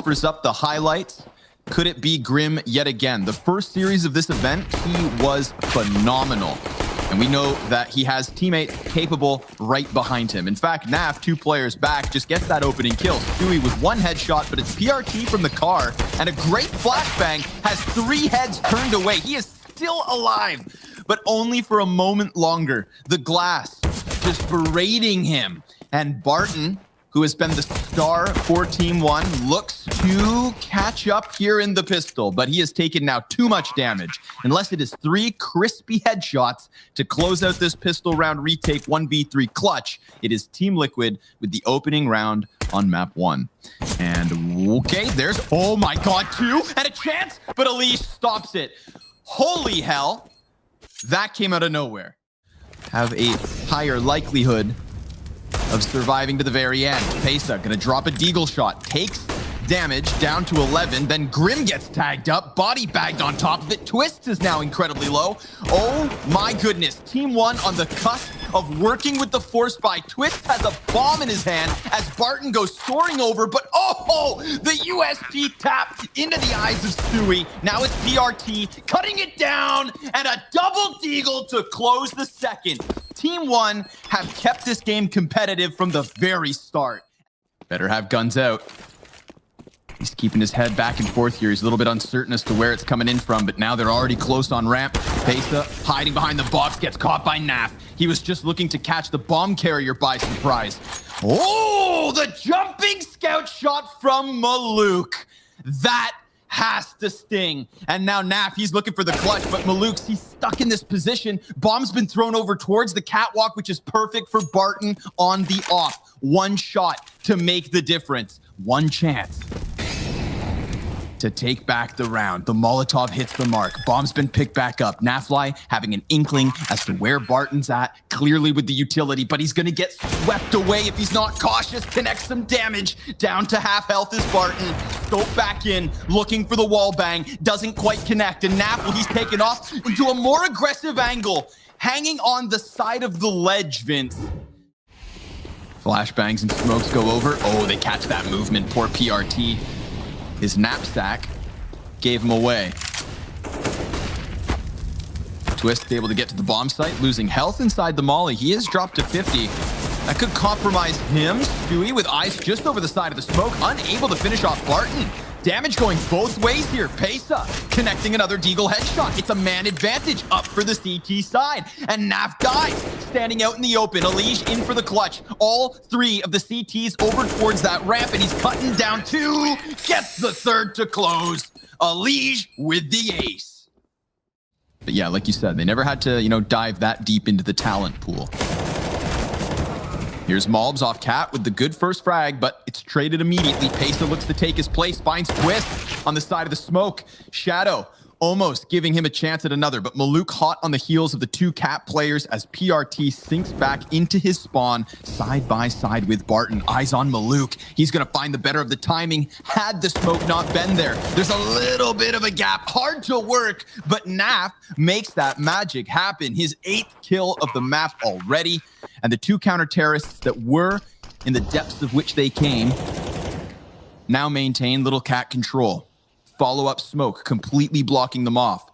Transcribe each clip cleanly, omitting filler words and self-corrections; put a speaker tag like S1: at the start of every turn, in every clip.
S1: offers up the highlights. Could it be Grim yet again? The first series of this event, he was phenomenal. And we know that he has teammates capable right behind him. In fact, NaV, 2 players back, just gets that opening kill. Stewie with 1 headshot, but it's PRT from the car. And a great flashbang has 3 heads turned away. He is still alive, but only for a moment longer. The glass just berating him. And Barton, who has been the star for Team 1, looks to catch up here in the pistol, but he has taken now too much damage. Unless it is 3 crispy headshots to close out this pistol round retake 1v3 clutch, it is Team Liquid with the opening round on map 1. And okay, there's, oh my god, 2 and a chance, but Elise stops it. Holy hell, that came out of nowhere. Have a higher likelihood of surviving to the very end. Pesa gonna drop a deagle shot, takes damage down to 11, then Grim gets tagged up, body bagged on top of it. Twist is now incredibly low. Oh my goodness, Team 1 on the cusp of working with the force buy. Twist has a bomb in his hand as Barton goes soaring over, but oh, the USP tap into the eyes of Stewie. Now it's PRT, cutting it down, and a double deagle to close the second. Team 1 have kept this game competitive from the very start. Better have guns out. He's keeping his head back and forth here. He's a little bit uncertain as to where it's coming in from, but now they're already close on ramp. Pesa hiding behind the box, gets caught by NaV. He was just looking to catch the bomb carrier by surprise. Oh, the jumping scout shot from Maluk. That has to sting. And now NaV, he's looking for the clutch, but Maluk's, he's stuck in this position. Bomb's been thrown over towards the catwalk, which is perfect for Barton on the off. 1 shot to make the difference. 1 chance to take back the round. The Molotov hits the mark. Bomb's been picked back up. Nafly having an inkling as to where Barton's at, clearly with the utility, but he's gonna get swept away if he's not cautious. Connects some damage. Down to half health is Barton. Scope back in, looking for the wall bang. Doesn't quite connect, and Nafly, he's taken off into a more aggressive angle, hanging on the side of the ledge, Vince. Flashbangs and smokes go over. Oh, they catch that movement. Poor PRT. His knapsack gave him away. Twist able to get to the bomb site, losing health inside the molly. He is dropped to 50. That could compromise him. Stewie with eyes just over the side of the smoke, unable to finish off Barton. Damage going both ways here. Pesa connecting another deagle headshot. It's a man advantage up for the CT side. And NaV dies, standing out in the open. Alige in for the clutch. All 3 of the CTs over towards that ramp, and he's cutting down 2. Gets the 3rd to close. Alige with the ace. But yeah, like you said, they never had to, dive that deep into the talent pool. Here's Malbs off Cat with the good first frag, but it's traded immediately. Pesa looks to take his place, finds Twist on the side of the smoke. Shadow almost giving him a chance at another, but Maluk hot on the heels of the 2 Cat players as PRT sinks back into his spawn side by side with Barton. Eyes on Maluk. He's going to find the better of the timing had the smoke not been there. There's a little bit of a gap. Hard to work, but NaV makes that magic happen. His 8th kill of the map already. And the 2 counter-terrorists that were in the depths of which they came now maintain little cat control. Follow-up smoke, completely blocking them off.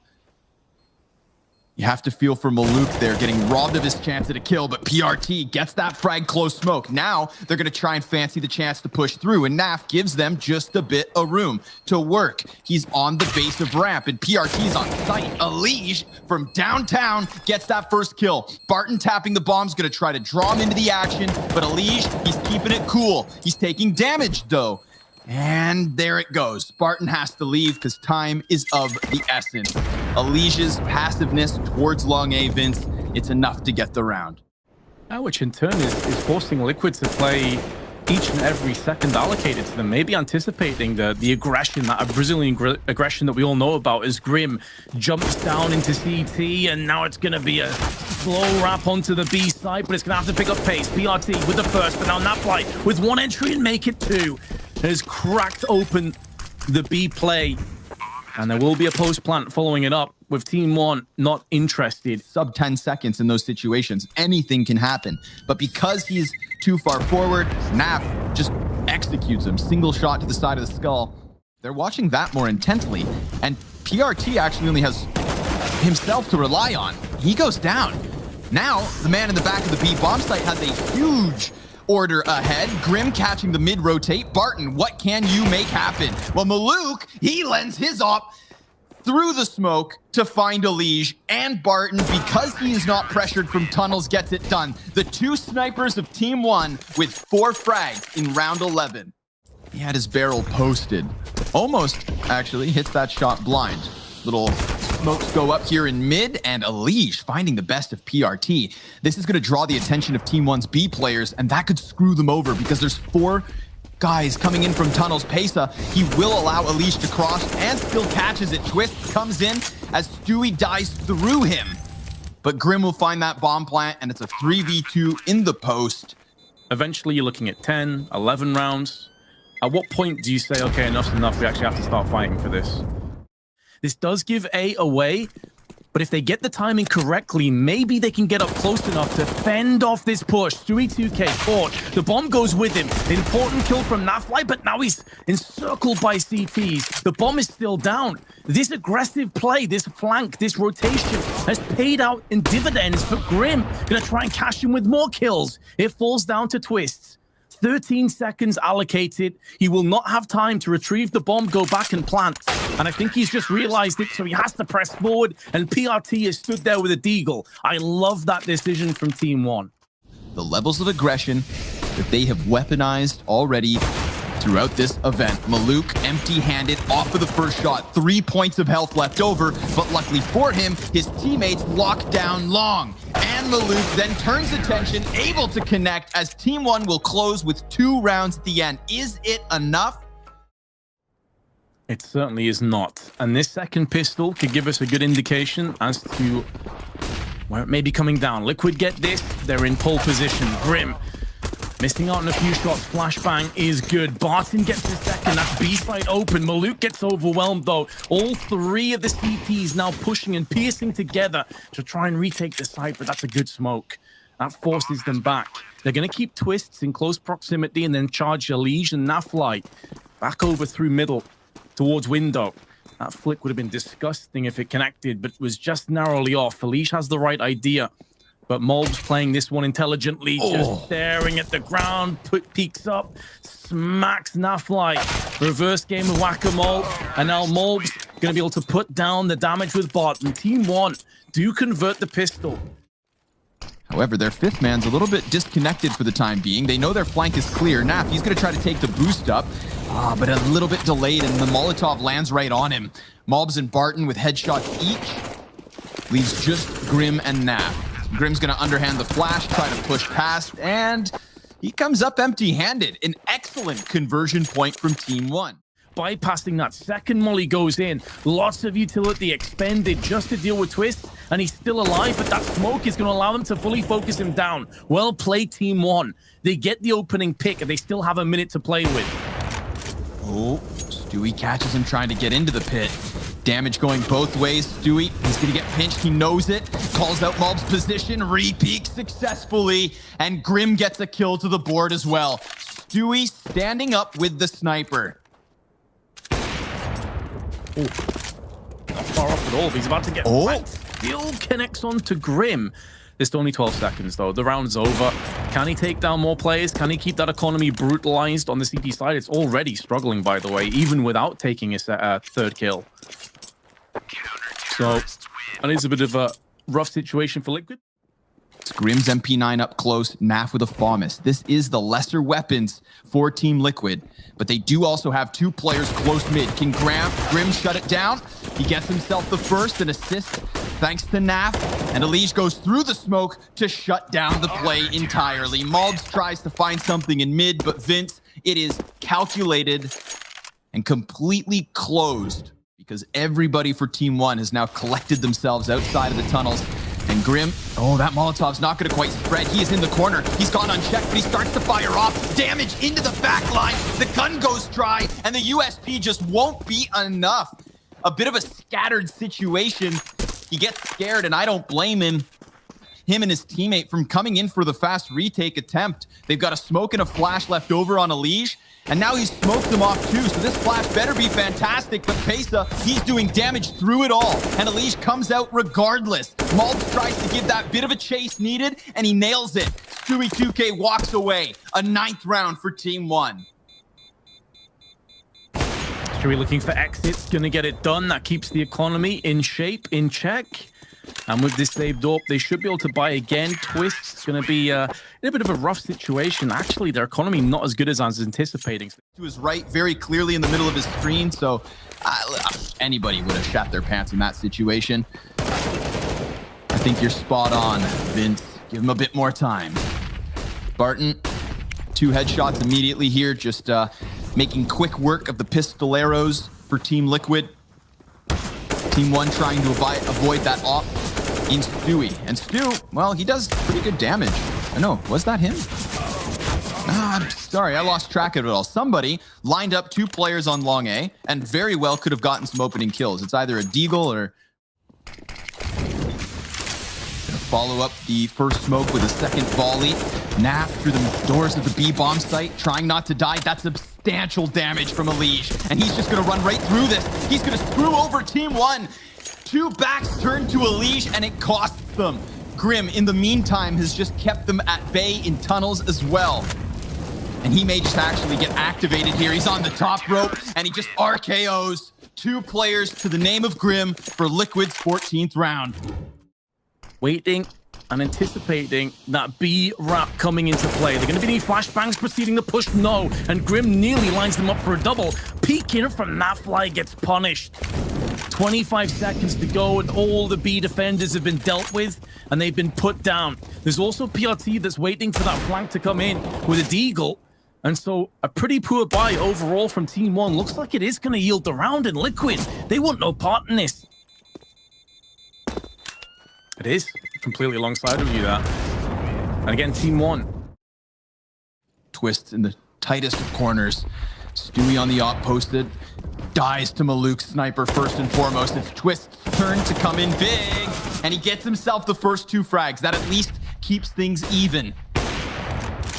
S1: You have to feel for Maluk there, getting robbed of his chance at a kill, but PRT gets that frag close smoke. Now they're going to try and fancy the chance to push through, and NaV gives them just a bit of room to work. He's on the base of ramp, and PRT's on site. Alige from downtown gets that first kill. Barton tapping the bomb's going to try to draw him into the action, but Alige, he's keeping it cool. He's taking damage, though. And there it goes. Barton has to leave because time is of the essence. Alige's passiveness towards long A, Vince, it's enough to get the round.
S2: Which in turn is forcing Liquid to play each and every second allocated to them, maybe anticipating the aggression, that Brazilian aggression that we all know about as Grim jumps down into CT, and now it's going to be a slow wrap onto the B side, but it's going to have to pick up pace. PRT with the first, but now Nafly with 1 entry and make it 2. Has cracked open the B play, and there will be a post plant following it up with Team 1 not interested.
S1: Sub 10 seconds in those situations, anything can happen. But because he's too far forward, NaV just executes him. Single shot to the side of the skull. They're watching that more intently. And PRT actually only has himself to rely on. He goes down. Now, the man in the back of the B bomb site has a huge order ahead. Grim catching the mid-rotate. Barton, what can you make happen? Well, Maluk, he lends his op through the smoke to find Elige, and Barton, because he is not pressured from tunnels, gets it done. The two snipers of Team 1 with 4 frags in round 11. He had his barrel posted. Almost, actually, hits that shot blind. Little smokes go up here in mid, and Elige finding the best of PRT. This is going to draw the attention of Team 1's B players, and that could screw them over because there's 4 guys coming in from tunnels. Pesa, he will allow Elige to cross and still catches it. Twist comes in as Stewie dies through him. But Grim will find that bomb plant, and it's a 3v2 in the post.
S2: Eventually, you're looking at 10, 11 rounds. At what point do you say, okay, enough's enough, we actually have to start fighting for this? This does give A away, but if they get the timing correctly, maybe they can get up close enough to fend off this push. Stewie 2K caught. The bomb goes with him. Important kill from NaVi, but now he's encircled by CTs. The bomb is still down. This aggressive play, this flank, this rotation has paid out in dividends for Grim. Gonna try and cash him with more kills. It falls down to Twists. 13 seconds allocated. He will not have time to retrieve the bomb, go back and plant. And I think he's just realized it, so he has to press forward, and PRT has stood there with a deagle. I love that decision from Team 1.
S1: The levels of aggression that they have weaponized already throughout this event. Maluk empty-handed off of the first shot. 3 points of health left over, but luckily for him, his teammates lock down long. And Maluk then turns attention, able to connect as Team 1 will close with 2 rounds at the end. Is it enough?
S2: It certainly is not. And this second pistol could give us a good indication as to where it may be coming down. Liquid get this. They're in pole position. Grim missing out on a few shots. Flashbang is good. Barton gets the second. That's B side open. Maluk gets overwhelmed though. All 3 of the CTs now pushing and piercing together to try and retake the site, but that's a good smoke. That forces them back. They're going to keep Twists in close proximity and then charge Elige and NaVi back over through middle towards window. That flick would have been disgusting if it connected, but was just narrowly off. Elige has the right idea, but Molb's playing this one intelligently, just staring at the ground, peeks up, smacks NaVi. Reverse game of whack-a-mole, and now Molb's going to be able to put down the damage with bot. And Team 1 do convert the pistol.
S1: However, their 5th man's a little bit disconnected for the time being. They know their flank is clear. Naf, he's going to try to take the boost up, but a little bit delayed, and the Molotov lands right on him. Mobs and Barton with headshots each. Leaves just Grim and Naf. Grim's going to underhand the flash, try to push past, and he comes up empty-handed. An excellent conversion point from Team 1.
S2: Bypassing that second molly goes in. Lots of utility expended just to deal with Twist, and he's still alive, but that smoke is going to allow them to fully focus him down. Well played, Team 1. They get the opening pick, and they still have a minute to play with.
S1: Oh, Stewie catches him trying to get into the pit. Damage going both ways. Stewie, he's going to get pinched. He knows it. Calls out Molb's position. Re-peaks successfully, and Grim gets a kill to the board as well. Stewie standing up with the sniper.
S2: Oh, not far off at all. He's about to get back. Still connects on to Grim. There's only 12 seconds, though. The round's over. Can he take down more players? Can he keep that economy brutalized on the CT side? It's already struggling, by the way, even without taking his 3rd kill. So, that is a bit of a rough situation for Liquid.
S1: It's Grim's MP9 up close, Naf with a FAMAS. This is the lesser weapons for Team Liquid, but they do also have 2 players close mid. Can Grim shut it down? He gets himself the first, an assist thanks to Naf, and Elige goes through the smoke to shut down the play entirely. Molbs tries to find something in mid, but Vince, it is calculated and completely closed because everybody for Team 1 has now collected themselves outside of the tunnels. And Grim, oh, that Molotov's not going to quite spread. He is in the corner. He's gone unchecked, but he starts to fire off. Damage into the back line. The gun goes dry, and the USP just won't be enough. A bit of a scattered situation. He gets scared, and I don't blame him. Him and his teammate from coming in for the fast retake attempt. They've got a smoke and a flash left over on Elige, And now he's smoked them off too, so this flash better be fantastic. But Pesa, he's doing damage through it all. And Alish comes out regardless. Maltz tries to give that bit of a chase needed, and he nails it. Stewie 2K walks away. A 9th round for Team 1.
S2: Stewie looking for exits, gonna get it done. That keeps the economy in shape, in check. And with this saved up, they should be able to buy again. Twist's going to be in a bit of a rough situation. Actually, their economy not as good as I was anticipating.
S1: To his right, very clearly in the middle of his screen, so anybody would have shat their pants in that situation. I think you're spot on, Vince. Give him a bit more time. Barton, 2 headshots immediately here, just making quick work of the pistoleros for Team Liquid. Team 1 trying to avoid that op in Stewie. And Stu, well, he does pretty good damage. I know, was that him? I'm sorry, I lost track of it all. Somebody lined up 2 players on long A and very well could have gotten some opening kills. It's either a Deagle or... Gonna follow up the first smoke with a second volley. Naf through the doors of the B bomb site, trying not to die. That's substantial damage from Alish. And he's just gonna run right through this. He's gonna screw over Team 1. 2 backs turn to Alish, and it costs them. Grim, in the meantime, has just kept them at bay in tunnels as well. And he may just actually get activated here. He's on the top rope, and he just RKOs 2 players to the name of Grim for Liquid's 14th round.
S2: Waiting and anticipating that B wrap coming into play. They're going to be any flashbangs proceeding the push? No. And Grim nearly lines them up for a double. Peeking from NaVi gets punished. 25 seconds to go, and all the B defenders have been dealt with, and they've been put down. There's also PRT that's waiting for that flank to come in with a Deagle. And so a pretty poor buy overall from Team 1. Looks like it is going to yield the round in Liquid. They want no part in this. It is completely alongside of you, that. And again, Team 1.
S1: Twists in the tightest of corners. Stewie on the op posted. Dies to Maluk's sniper first and foremost. It's Twist's turn to come in big. And he gets himself the first 2 frags. That at least keeps things even.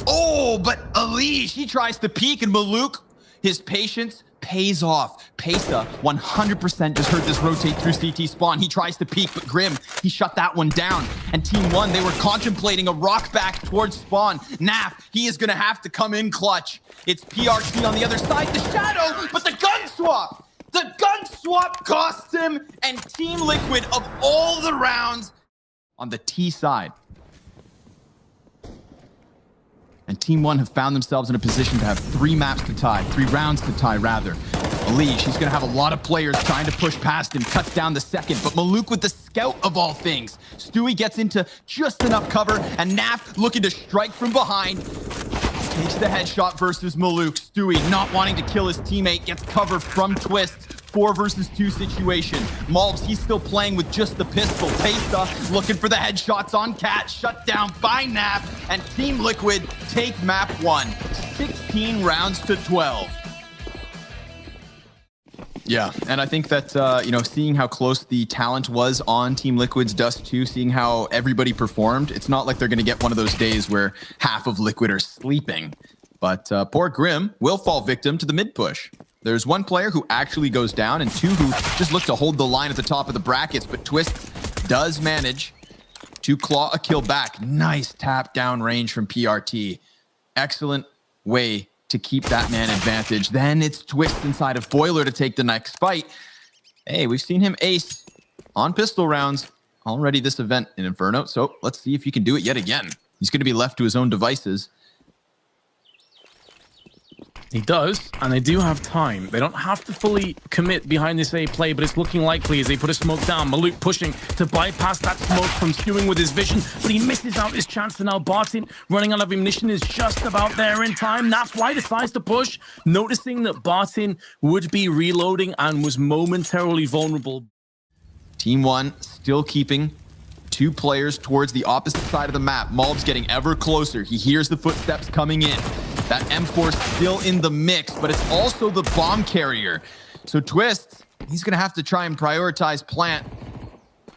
S1: Oh, but Alish, he tries to peek, and Maluk, his patience pays off. Pesa 100% just heard this rotate through CT spawn. He tries to peek, but Grim, he shut that one down. And Team 1, they were contemplating a rock back towards spawn. Naf, he is going to have to come in clutch. It's PRT on the other side, the shadow, but the gun swap. The gun swap costs him, and Team Liquid, of all the rounds, on the T side. And Team 1 have found themselves in a position to have 3 maps to tie, 3 rounds to tie, rather. Alish, he's going to have a lot of players trying to push past him, cuts down the second, but Maluk with the scout of all things. Stewie gets into just enough cover, and Naf looking to strike from behind. Takes the headshot versus Maluk. Stewie, not wanting to kill his teammate, gets cover from Twist. 4 versus 2 situation. Malbs, he's still playing with just the pistol. Pesa looking for the headshots on Cat. Shut down by Nap. And Team Liquid take map 1. 16 rounds to 12. Yeah, and I think that, seeing how close the talent was on Team Liquid's Dust 2, seeing how everybody performed, it's not like they're going to get one of those days where half of Liquid are sleeping. But poor Grim will fall victim to the mid push. There's 1 player who actually goes down, and 2 who just look to hold the line at the top of the brackets, but Twist does manage to claw a kill back. Nice tap down range from PRT. Excellent way to keep that man advantage. Then it's Twist inside of Boiler to take the next fight. Hey, we've seen him ace on pistol rounds already this event in Inferno, so let's see if he can do it yet again. He's going to be left to his own devices.
S2: He does, and they do have time. They don't have to fully commit behind this A play, but it's looking likely as they put a smoke down. Maluk pushing to bypass that smoke from Stewing with his vision, but he misses out his chance to now Barton running out of ammunition is just about there in time. NaVi decides to push, noticing that Barton would be reloading and was momentarily vulnerable.
S1: Team 1 still keeping 2 players towards the opposite side of the map. Malb's getting ever closer. He hears the footsteps coming in. That M4 still in the mix, but it's also the bomb carrier. So Twist, he's going to have to try and prioritize plant,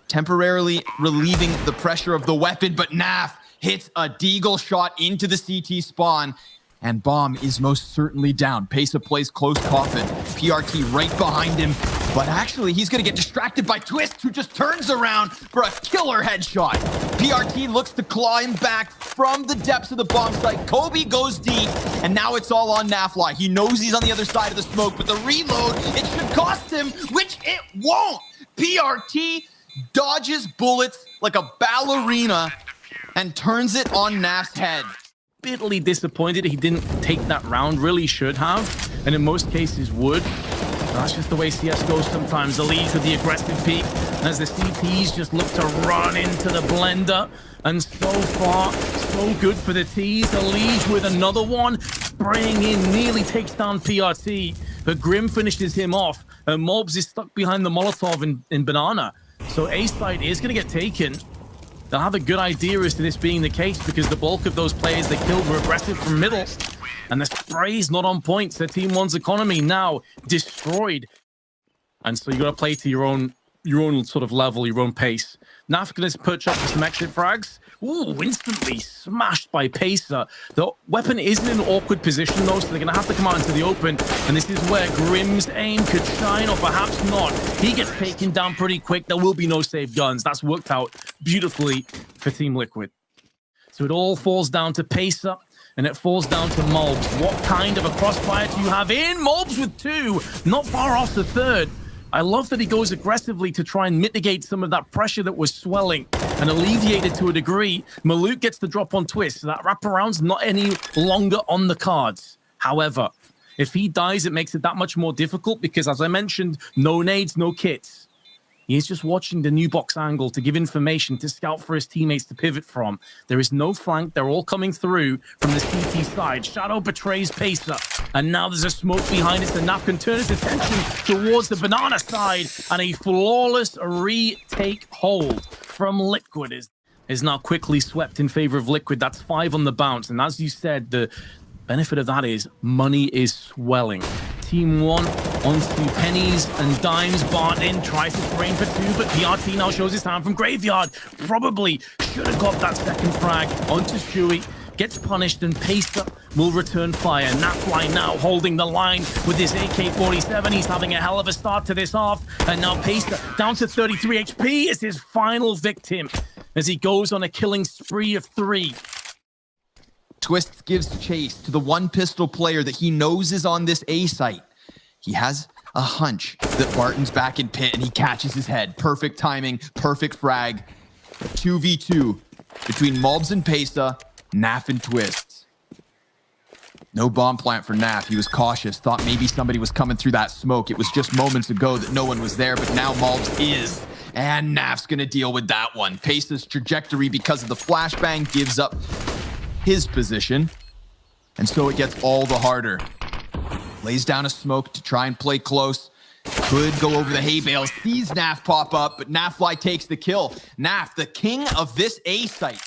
S1: temporarily relieving the pressure of the weapon, but Naf hits a Deagle shot into the CT spawn. And Bomb is most certainly down. Pesa plays close coffin. PRT right behind him. But actually, he's going to get distracted by Twist, who just turns around for a killer headshot. PRT looks to claw him back from the depths of the bomb site. Kobe goes deep, and now it's all on nafly. He knows he's on the other side of the smoke, but the reload, it should cost him, which it won't. PRT dodges bullets like a ballerina and turns it on Naf's head.
S2: Bitterly disappointed he didn't take that round, really should have, and in most cases would. That's just the way CS goes sometimes. The lead with the aggressive peak, as the CTs just look to run into the blender. And so far, so good for the T's. The lead with another one, spraying in, nearly takes down PRT. But Grim finishes him off, and Mobs is stuck behind the Molotov in Banana. So A side is going to get taken. They'll have a good idea as to this being the case because the bulk of those players they killed were aggressive from middle. And the spray's not on point, so Team 1's economy now destroyed. And so you got to play to your own sort of level, your own pace. NaV going to perch up for some exit frags. Ooh, instantly smashed by Pesa. The weapon is in an awkward position though, so they're going to have to come out into the open. And this is where Grim's aim could shine, or perhaps not. He gets taken down pretty quick. There will be no safe guns. That's worked out beautifully for Team Liquid. So it all falls down to Pesa. And it falls down to Mobs. What kind of a crossfire do you have in? Mobs with 2, not far off the 3rd. I love that he goes aggressively to try and mitigate some of that pressure that was swelling and alleviate it to a degree. Maluk gets the drop on Twist, so that wraparound's not any longer on the cards. However, if he dies, it makes it that much more difficult because, as I mentioned, no nades, no kits. He is just watching the new box angle to give information to scout for his teammates to pivot from. There is no flank. They're all coming through from the CT side. Shadow betrays Pesa. And now there's a smoke behind it. So NaV can turn his attention towards the Banana side. And a flawless retake hold from Liquid is now quickly swept in favor of Liquid. That's 5 on the bounce. And as you said, the benefit of that is money is swelling. Team 1 onto pennies and dimes. Barton tries to frame for 2, but PRT now shows his hand from Graveyard. Probably should have got that second frag onto Stewie. Gets punished, and Pesa will return fire. nafly now holding the line with his AK-47. He's having a hell of a start to this half. And now Pesa down to 33 HP is his final victim as he goes on a killing spree of 3.
S1: Twist gives chase to the one pistol player that he knows is on this A site. He has a hunch that Barton's back in pit and he catches his head. Perfect timing, perfect frag. 2v2 between Mobs and Pesa, NaV and Twist. No bomb plant for NaV. He was cautious, thought maybe somebody was coming through that smoke. It was just moments ago that no one was there, but now Mobs is. And NaV's gonna deal with that one. Pesa's trajectory because of the flashbang gives up his position, and so it gets all the harder. Lays down a smoke to try and play close. Could go over the hay bales, sees NaV pop up, but nafly takes the kill. NaV, the king of this A site.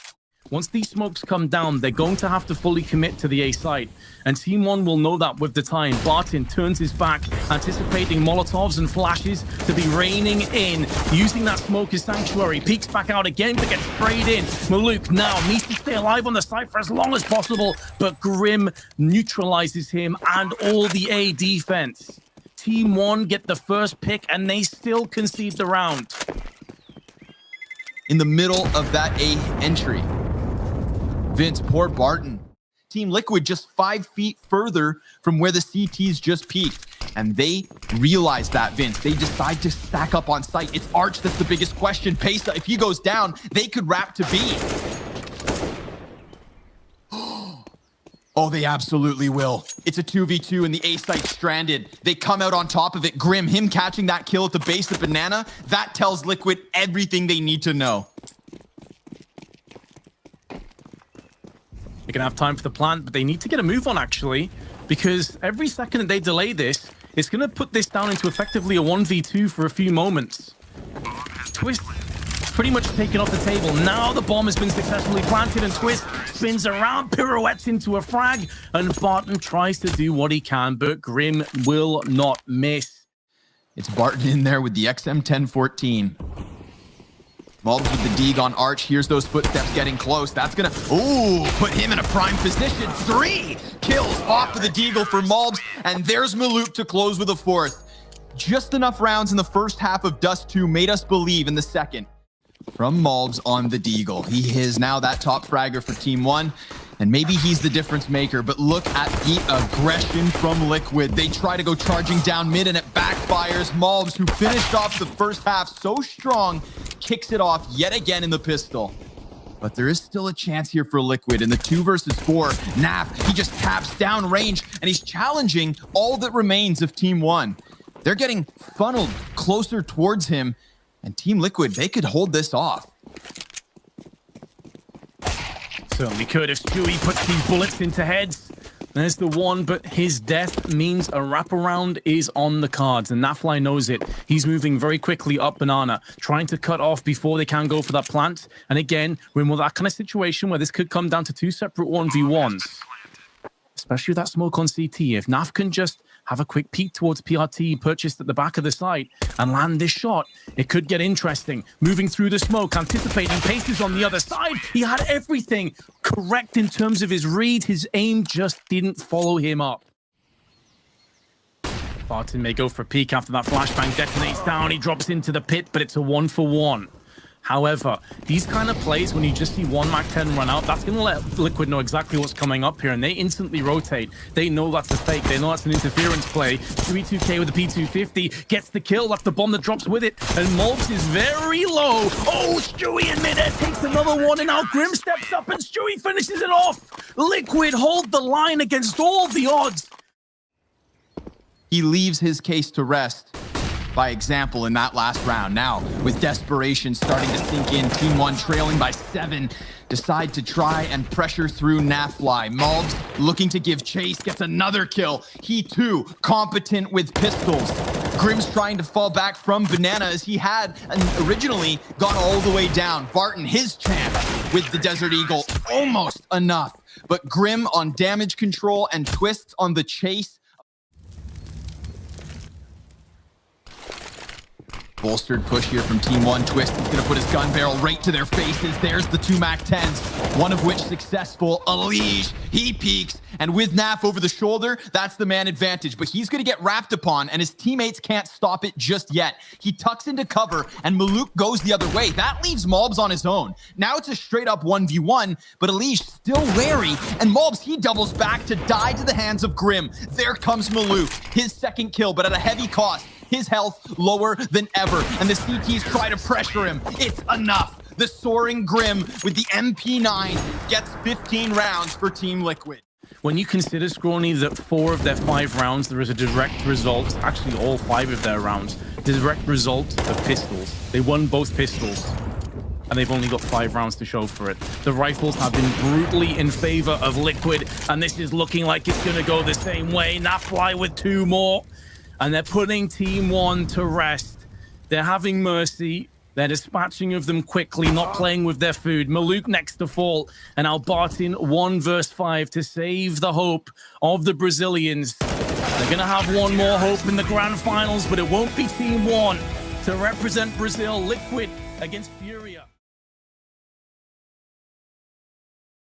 S2: Once these smokes come down, they're going to have to fully commit to the A site. And Team 1 will know that with the time. Barton turns his back, anticipating Molotovs and flashes to be raining in. Using that smoke as sanctuary. Peeks back out again to get sprayed in. Maluk now needs to stay alive on the site for as long as possible. But Grim neutralizes him and all the A defense. Team 1 get the first pick and they still concede the round.
S1: In the middle of that A entry. Vince, poor Barton. Team Liquid just 5 feet further from where the CTs just peaked. And they realize that, Vince. They decide to stack up on site. It's Arch that's the biggest question. Pesa, if he goes down, they could wrap to B. Oh, they absolutely will. It's a 2v2 and the A site stranded. They come out on top of it. Grim, him catching that kill at the base of Banana, that tells Liquid everything they need to know.
S2: They're going to have time for the plant, but they need to get a move on, actually, because every second that they delay this, it's going to put this down into effectively a 1v2 for a few moments. Twist pretty much taken off the table. Now the bomb has been successfully planted, and Twist spins around, pirouettes into a frag, and Barton tries to do what he can, but Grim will not miss.
S1: It's Barton in there with the XM1014. Mulbs with the dig on Arch. Here's those footsteps getting close. That's gonna, ooh, put him in a prime position. 3 kills off of the deagle for Mulbs, and there's Maluk to close with a 4th. Just enough rounds in the first half of Dust 2 made us believe in the second. From Mulbs on the deagle. He is now that top fragger for Team 1, and maybe he's the difference maker, but look at the aggression from Liquid. They try to go charging down mid, and it backfires. Mulbs, who finished off the first half so strong, kicks it off yet again in the pistol. But there is still a chance here for Liquid in the 2 versus 4. NaV, he just taps down range, and he's challenging all that remains of Team 1. They're getting funneled closer towards him, and Team Liquid, they could hold this off.
S2: Certainly could if Stewie puts these bullets into heads. There's the one, but his death means a wraparound is on the cards, and nafly knows it. He's moving very quickly up banana, trying to cut off before they can go for that plant. And again, we're in that kind of situation where this could come down to 2 separate 1v1s. Especially with that smoke on CT. If naf can just have a quick peek towards PRT purchased at the back of the site and land this shot, it could get interesting. Moving through the smoke, anticipating paces on the other side. He had everything correct in terms of his read. His aim just didn't follow him up. Barton may go for a peek after that flashbang detonates down. He drops into the pit, but it's a 1-for-1. However, these kind of plays, when you just see one MAC-10 run out, that's going to let Liquid know exactly what's coming up here, and they instantly rotate. They know that's a fake. They know that's an interference play. 3-2K with the P250 gets the kill. That's the bomb that drops with it, and Mulbs is very low. Oh, Stewie in midair takes another one, and now Grim steps up, and Stewie finishes it off. Liquid hold the line against all the odds.
S1: He leaves his case to rest by example in that last round. Now, with desperation starting to sink in, Team 1 trailing by 7, decide to try and pressure through nafly. Mulbs looking to give chase, gets another kill. He too, competent with pistols. Grim's trying to fall back from banana as he had originally gone all the way down. Barton, his chance with the Desert Eagle, almost enough. But Grim on damage control and twists on the chase. Bolstered push here from Team 1. Twist is going to put his gun barrel right to their faces. There's the 2 MAC-10s, one of which successful. Alige, he peeks, and with naf over the shoulder, that's the man advantage. But he's going to get wrapped upon, and his teammates can't stop it just yet. He tucks into cover, and Maluk goes the other way. That leaves Mulbs on his own. Now it's a straight-up 1v1, but Alige still wary, and Mulbs, he doubles back to die to the hands of Grim. There comes Maluk, his second kill, but at a heavy cost. His health lower than ever, and the CTs try to pressure him. It's enough. The soaring Grim with the MP9 gets 15 rounds for Team Liquid.
S2: When you consider, Scrawny, that 4 of their 5 rounds, there is a direct result, actually all 5 of their rounds, direct result of pistols. They won both pistols, and they've only got 5 rounds to show for it. The rifles have been brutally in favor of Liquid, and this is looking like it's going to go the same way. nafly with 2 more. And they're putting Team 1 to rest. They're having mercy. They're dispatching of them quickly, not playing with their food. Maluk next to fall, and Albartin 1 versus 5 to save the hope of the Brazilians. They're going to have one more hope in the grand finals, but it won't be Team 1 to represent Brazil. Liquid against FURIA.